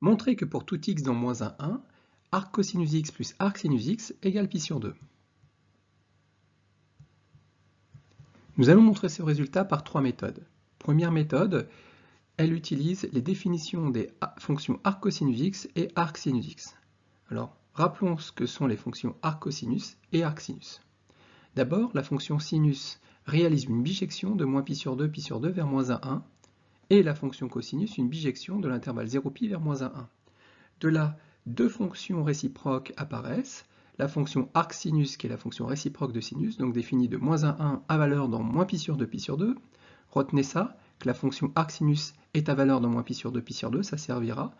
Montrer que pour tout x dans moins 1, arc cosinus x plus arc sinus x égale pi sur 2. Nous allons montrer ce résultat par trois méthodes. Première méthode, elle utilise les définitions des fonctions arc cosinus x et arc sinus x. Alors, rappelons ce que sont les fonctions arc cosinus et arc sinus. D'abord, la fonction sinus réalise une bijection de moins pi sur 2 vers moins 1, et la fonction cosinus une bijection de l'intervalle 0pi vers moins 1. De là, deux fonctions réciproques apparaissent, la fonction arc sinus qui est la fonction réciproque de sinus, donc définie de moins 1 à valeur dans moins pi sur 2. Retenez ça, que la fonction arc sinus est à valeur dans moins pi sur 2, ça servira.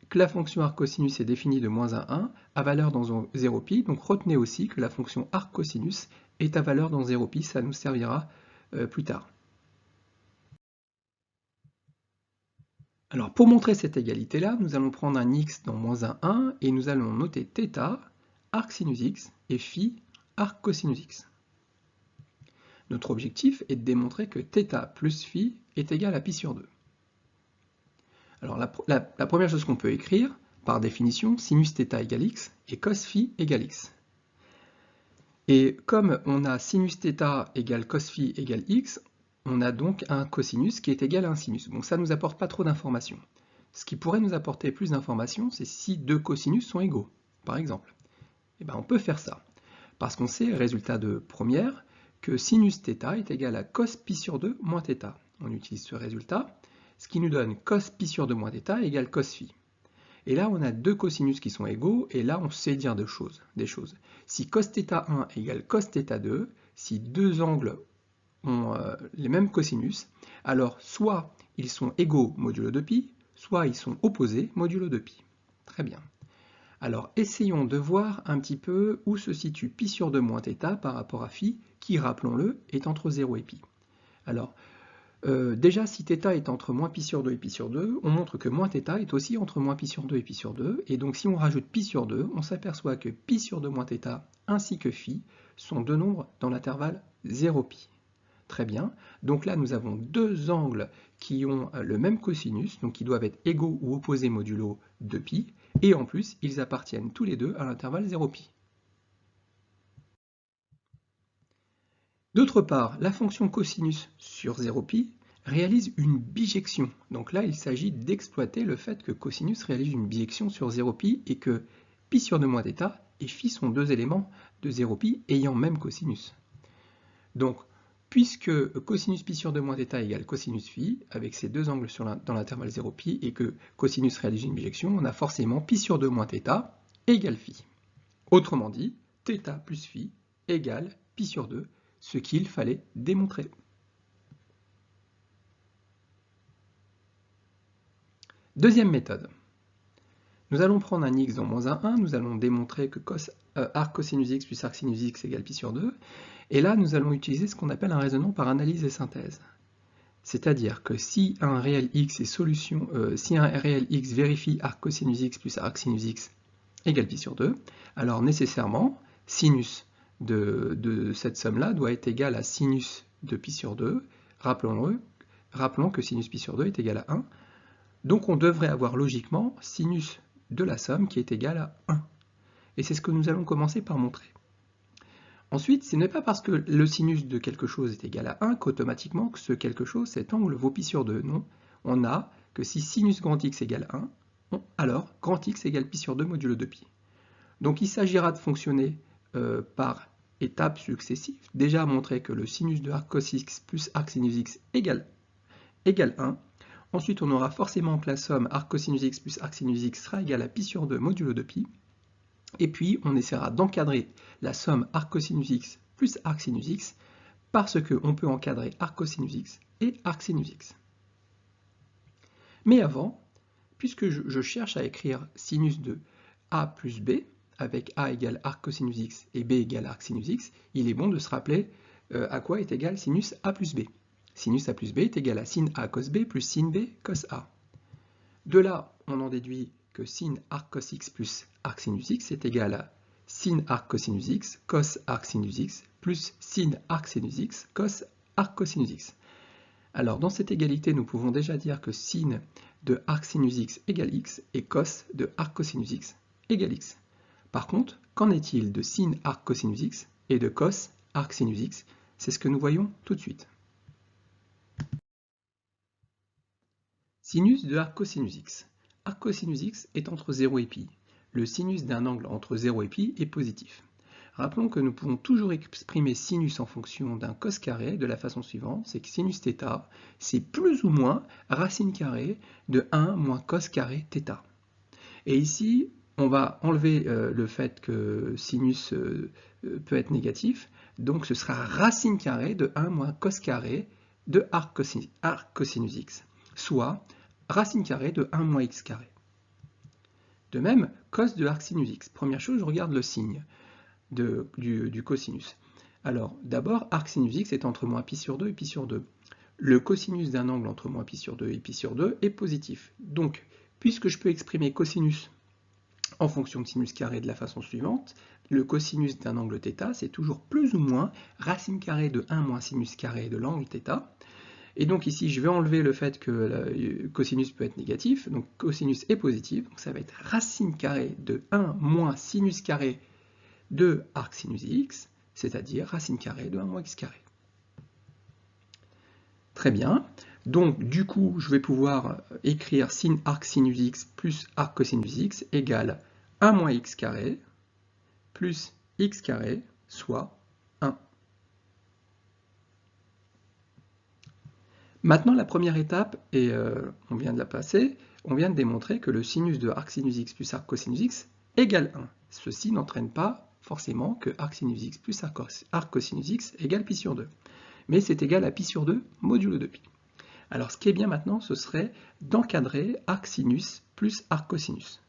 Que la fonction arc cosinus est définie de moins 1 à valeur dans 0pi, donc retenez aussi que la fonction arc cosinus est à valeur dans 0pi, ça nous servira plus tard. Alors pour montrer cette égalité-là, nous allons prendre un x dans moins 1 et nous allons noter θ, arc sinus x, et phi, arc cosinus x. Notre objectif est de démontrer que θ plus phi est égal à pi sur 2. Alors la première chose qu'on peut écrire, par définition, sinus θ égale x et cos phi égale x. Et comme on a sinus θ égale cos phi égale x, on a donc un cosinus qui est égal à un sinus. Bon, ça ne nous apporte pas trop d'informations. Ce qui pourrait nous apporter plus d'informations, c'est si deux cosinus sont égaux, par exemple. Et bien, on peut faire ça, parce qu'on sait, résultat de première, que sinus θ est égal à cos pi sur 2 moins θ. On utilise ce résultat, ce qui nous donne cos pi sur 2 moins θ égale cos phi. Et là, on a deux cosinus qui sont égaux, et là, on sait dire des choses. Si cos θ1 égale cos θ2, si deux angles ont les mêmes cosinus, alors soit ils sont égaux modulo 2π, soit ils sont opposés modulo 2π. Très bien. Alors essayons de voir un petit peu où se situe pi sur 2 moins θ par rapport à phi, qui, rappelons-le, est entre 0 et pi. Alors, déjà, si θ est entre moins pi sur 2 et pi sur 2, on montre que moins θ est aussi entre moins pi sur 2 et pi sur 2, et donc si on rajoute pi sur 2, on s'aperçoit que pi sur 2 moins θ ainsi que phi sont deux nombres dans l'intervalle 0π. Très bien, donc là nous avons deux angles qui ont le même cosinus, donc qui doivent être égaux ou opposés modulo 2π, et en plus ils appartiennent tous les deux à l'intervalle 0π. D'autre part, la fonction cosinus sur 0π réalise une bijection. Donc là, il s'agit d'exploiter le fait que cosinus réalise une bijection sur 0π et que pi sur 2 moins θ et phi sont deux éléments de 0π ayant même cosinus. Donc, puisque cosinus pi sur 2 moins θ égale cosinus phi, avec ces deux angles dans l'intervalle 0π et que cosinus réalise une bijection, on a forcément pi sur 2 moins θ égale phi. Autrement dit, θ plus phi égale pi sur 2, ce qu'il fallait démontrer. Deuxième méthode. Nous allons prendre un x dans moins 1, nous allons démontrer que arc cosinus x plus arc sinus x égale pi sur 2, et là nous allons utiliser ce qu'on appelle un raisonnement par analyse et synthèse. C'est-à-dire que si un réel x vérifie arc cosinus x plus arc sinus x égale pi sur 2, alors nécessairement sinus de cette somme-là doit être égal à sinus de pi sur 2. Rappelons que sinus pi sur 2 est égal à 1. Donc on devrait avoir logiquement sinus de la somme qui est égal à 1. Et c'est ce que nous allons commencer par montrer. Ensuite, ce n'est pas parce que le sinus de quelque chose est égal à 1 qu'automatiquement que ce quelque chose, cet angle, vaut pi sur 2. Non, on a que si sinus grand X égale 1, alors grand X égale pi sur 2 modulo 2pi. Donc il s'agira de fonctionner par étapes successives. Déjà montrer que le sinus de arc cos x plus arc sinus x égale 1. Ensuite, on aura forcément que la somme arc cosinus x plus arc sinus x sera égale à pi sur 2 modulo 2pi. Et puis, on essaiera d'encadrer la somme arc cosinus x plus arc sinus x parce qu'on peut encadrer arc cosinus x et arc sinus x. Mais avant, puisque je cherche à écrire sinus de a plus b, avec a égale arc cosinus x et b égale arc sinus x, il est bon de se rappeler à quoi est égal sinus a plus b. Sinus a plus b est égal à sin a cos b plus sin b cos a. De là, on en déduit que sin arc cos x plus arc sinus x est égal à sin arc cosinus x cos arc sinus x plus sin arc sinus x cos arc cosinus x. Alors, dans cette égalité, nous pouvons déjà dire que sin de arc sinus x égale x et cos de arc cosinus x égale x. Par contre, qu'en est-il de sin arc cosinus x et de cos arc sinus x? C'est ce que nous voyons tout de suite. Sinus de arc cosinus x. Arc cosinus x est entre 0 et pi. Le sinus d'un angle entre 0 et pi est positif. Rappelons que nous pouvons toujours exprimer sinus en fonction d'un cos carré de la façon suivante, c'est que sinus θ, c'est plus ou moins racine carrée de 1 moins cos carré θ. Et ici, on va enlever le fait que sinus peut être négatif, donc ce sera racine carrée de 1 moins cos carré de arc cosinus x, soit racine carrée de 1 moins x carré. De même, cos de arc sinus x. Première chose, je regarde le signe du cosinus. Alors, d'abord, arc sinus x est entre moins pi sur 2 et pi sur 2. Le cosinus d'un angle entre moins pi sur 2 et pi sur 2 est positif. Donc, puisque je peux exprimer cosinus en fonction de sinus carré de la façon suivante, le cosinus d'un angle θ, c'est toujours plus ou moins racine carrée de 1 moins sinus carré de l'angle θ. Et donc ici, je vais enlever le fait que le cosinus peut être négatif, donc cosinus est positif, donc ça va être racine carrée de 1 moins sinus carré de arc sinus x, c'est-à-dire racine carrée de 1 moins x carré. Très bien. Donc, du coup, je vais pouvoir écrire sin arc sinus x plus arc cosinus x égale 1 moins x carré plus x carré, soit 1. Maintenant, la première étape, et on vient de la passer, on vient de démontrer que le sinus de arc sinus x plus arc cosinus x égale 1. Ceci n'entraîne pas forcément que arc sinus x plus arc cosinus x égale pi sur 2. Mais c'est égal à pi sur 2 modulo de pi. Alors ce qui est bien maintenant, ce serait d'encadrer arc sinus plus arc cosinus.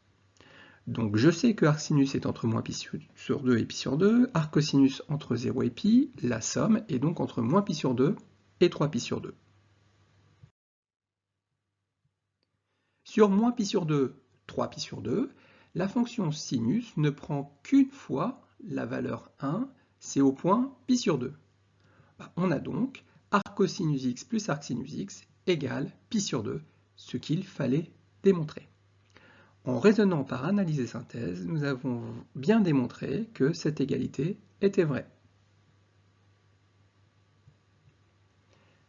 Donc je sais que arc sinus est entre moins pi sur 2 et pi sur 2, arc cosinus entre 0 et pi, la somme est donc entre moins pi sur 2 et 3 pi sur 2. Sur moins pi sur 2, 3 pi sur 2, la fonction sinus ne prend qu'une fois la valeur 1, c'est au point pi sur 2. On a donc arc cosinus x plus arc sinus x égale pi sur 2, ce qu'il fallait démontrer. En raisonnant par analyse et synthèse, nous avons bien démontré que cette égalité était vraie.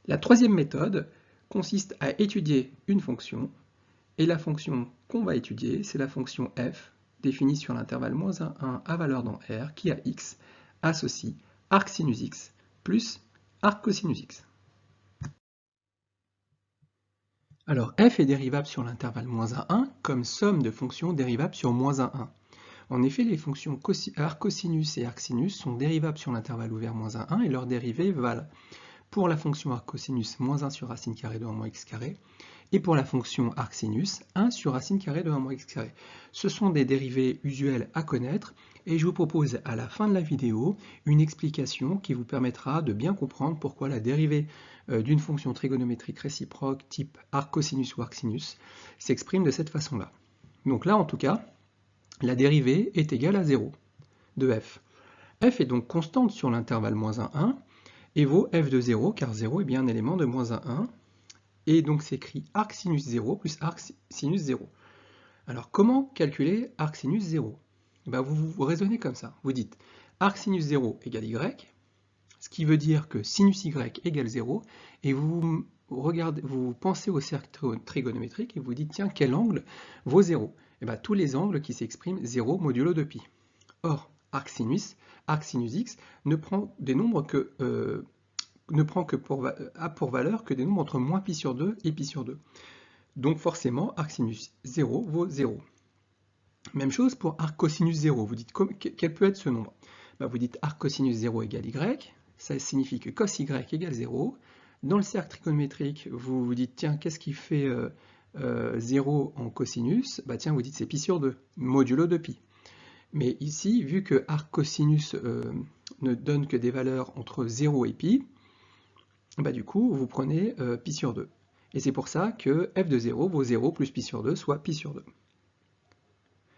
La troisième méthode consiste à étudier une fonction, et la fonction qu'on va étudier, c'est la fonction f, définie sur l'intervalle moins 1, 1 à valeur dans R, qui a x, associe arc sinus x plus arc cosinus x. Alors f est dérivable sur l'intervalle moins 1, 1 comme somme de fonctions dérivables sur moins 1, 1. En effet, les fonctions arc cosinus et arc sinus sont dérivables sur l'intervalle ouvert moins 1, 1 et leurs dérivées valent pour la fonction arc cosinus moins 1 sur racine carrée de 1 moins x carré et pour la fonction arc sinus 1 sur racine carrée de 1 moins x carré. Ce sont des dérivées usuelles à connaître et je vous propose à la fin de la vidéo une explication qui vous permettra de bien comprendre pourquoi la dérivée d'une fonction trigonométrique réciproque type arc cosinus ou arc sinus s'exprime de cette façon-là. Donc là en tout cas, la dérivée est égale à 0 de f. F est donc constante sur l'intervalle moins 1, 1 et vaut f de 0 car 0 est bien un élément de moins 1, 1. Et donc s'écrit arc sinus 0 plus arc sinus 0. Alors comment calculer arc sinus 0? Vous raisonnez comme ça. Vous dites arc sinus 0 égale y, ce qui veut dire que sinus y égale 0, et vous pensez au cercle trigonométrique et vous dites tiens, quel angle vaut 0? Tous les angles qui s'expriment 0 modulo de pi. Or, arc sinus x ne prend des nombres que a pour valeur que des nombres entre moins pi sur 2 et pi sur 2. Donc forcément, arc sinus 0 vaut 0. Même chose pour arc cosinus 0. Vous dites quel peut être ce nombre? Vous dites arc cosinus 0 égale y, ça signifie que cos y égale 0. Dans le cercle trigonométrique, vous vous dites tiens, qu'est-ce qui fait 0 en cosinus? Tiens, vous dites c'est pi sur 2, modulo de pi. Mais ici, vu que arc cosinus ne donne que des valeurs entre 0 et pi, du coup, vous prenez pi sur 2. Et c'est pour ça que f de 0 vaut 0 plus pi sur 2, soit pi sur 2.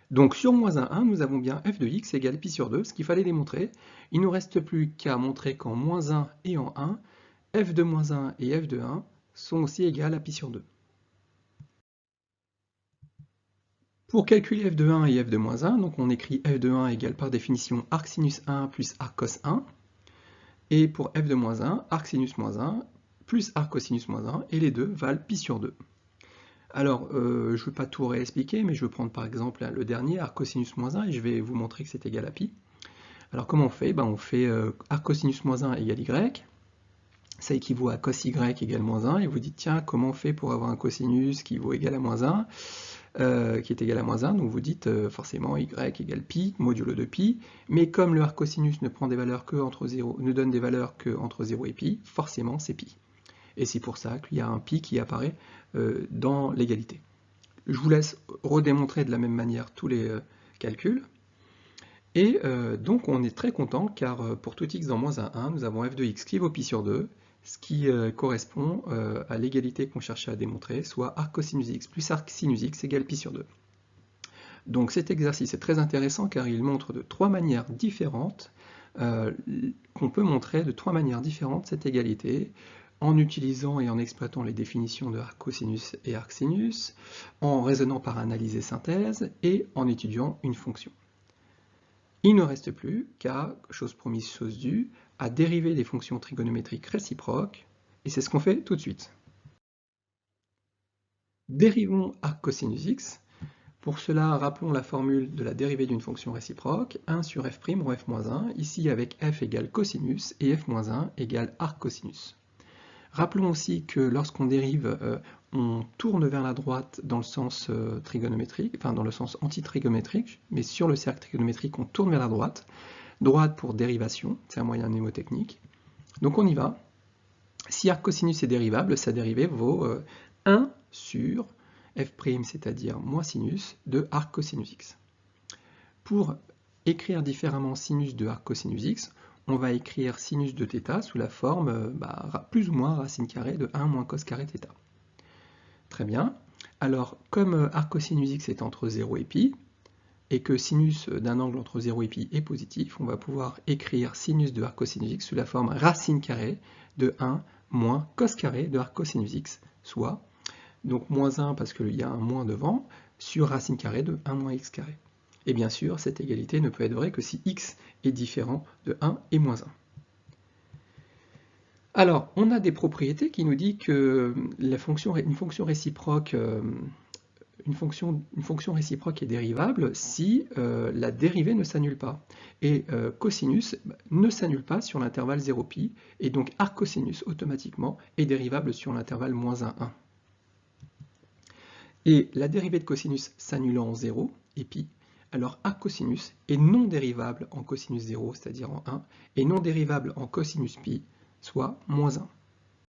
Donc sur moins 1, 1, nous avons bien f de x égale pi sur 2, ce qu'il fallait démontrer. Il ne nous reste plus qu'à montrer qu'en moins 1 et en 1, f de moins 1 et f de 1 sont aussi égales à pi sur 2. Pour calculer f de 1 et f de moins 1, donc on écrit f de 1 égale par définition arc sinus 1 plus arc cos 1. Et pour f de moins 1, arc sinus moins 1 plus arc cosinus moins 1, et les deux valent pi sur 2. Alors, je ne vais pas tout réexpliquer, mais je vais prendre par exemple le dernier, arc cosinus moins 1, et je vais vous montrer que c'est égal à pi. Alors comment on fait? Ben, on fait arc cosinus moins 1 égale y, ça équivaut à cos y égale moins 1, et vous dites, tiens, comment on fait pour avoir un cosinus qui vaut égal à moins 1, qui est égal à moins 1, donc vous dites forcément y égale pi, modulo de pi, mais comme le arc cosinus ne prend des valeurs que entre 0, ne donne des valeurs que entre 0 et pi, forcément c'est pi. Et c'est pour ça qu'il y a un pi qui apparaît dans l'égalité. Je vous laisse redémontrer de la même manière tous les calculs. Et donc on est très content car pour tout x dans moins 1, nous avons f de x qui vaut pi sur 2, ce qui correspond à l'égalité qu'on cherchait à démontrer, soit arc cosinus x plus arc sinus x égale pi sur 2. Donc cet exercice est très intéressant car il montre de trois manières différentes, qu'on peut montrer de trois manières différentes cette égalité, en utilisant et en exploitant les définitions de arc cosinus et arc sinus, en raisonnant par analyse et synthèse, et en étudiant une fonction. Il ne reste plus qu'à, chose promise, chose due, à dériver des fonctions trigonométriques réciproques, et c'est ce qu'on fait tout de suite. Dérivons arc cosinus x. Pour cela, rappelons la formule de la dérivée d'une fonction réciproque, 1 sur f' rho f-1, ici avec f égale cosinus et f-1 égale arc cosinus. Rappelons aussi que lorsqu'on dérive, on tourne vers la droite dans le sens trigonométrique, enfin dans le sens antitrigonométrique, mais sur le cercle trigonométrique, on tourne vers la droite. Droite pour dérivation, c'est un moyen mnémotechnique. Donc on y va. Si arc cosinus est dérivable, sa dérivée vaut 1 sur f', c'est-à-dire moins sinus, de arc cosinus x. Pour écrire différemment sinus de arc cosinus x, on va écrire sinus de θ sous la forme plus ou moins racine carrée de 1 moins cos carré θ. Très bien. Alors, comme arc cosinus x est entre 0 et pi, et que sinus d'un angle entre 0 et pi est positif, on va pouvoir écrire sinus de arc cosinus x sous la forme racine carrée de 1 moins cos carré de arc cosinus x, soit, donc moins 1 parce qu'il y a un moins devant, sur racine carrée de 1 moins x carré. Et bien sûr, cette égalité ne peut être vraie que si x est différent de 1 et moins 1. Alors, on a des propriétés qui nous disent que une fonction réciproque est dérivable si la dérivée ne s'annule pas. Et cosinus ne s'annule pas sur l'intervalle 0π, et donc arc cosinus automatiquement est dérivable sur l'intervalle moins 1, 1. Et la dérivée de cosinus s'annulant en 0 et pi, alors arc cosinus est non dérivable en cosinus 0, c'est-à-dire en 1, et non dérivable en cosinus pi, soit moins 1.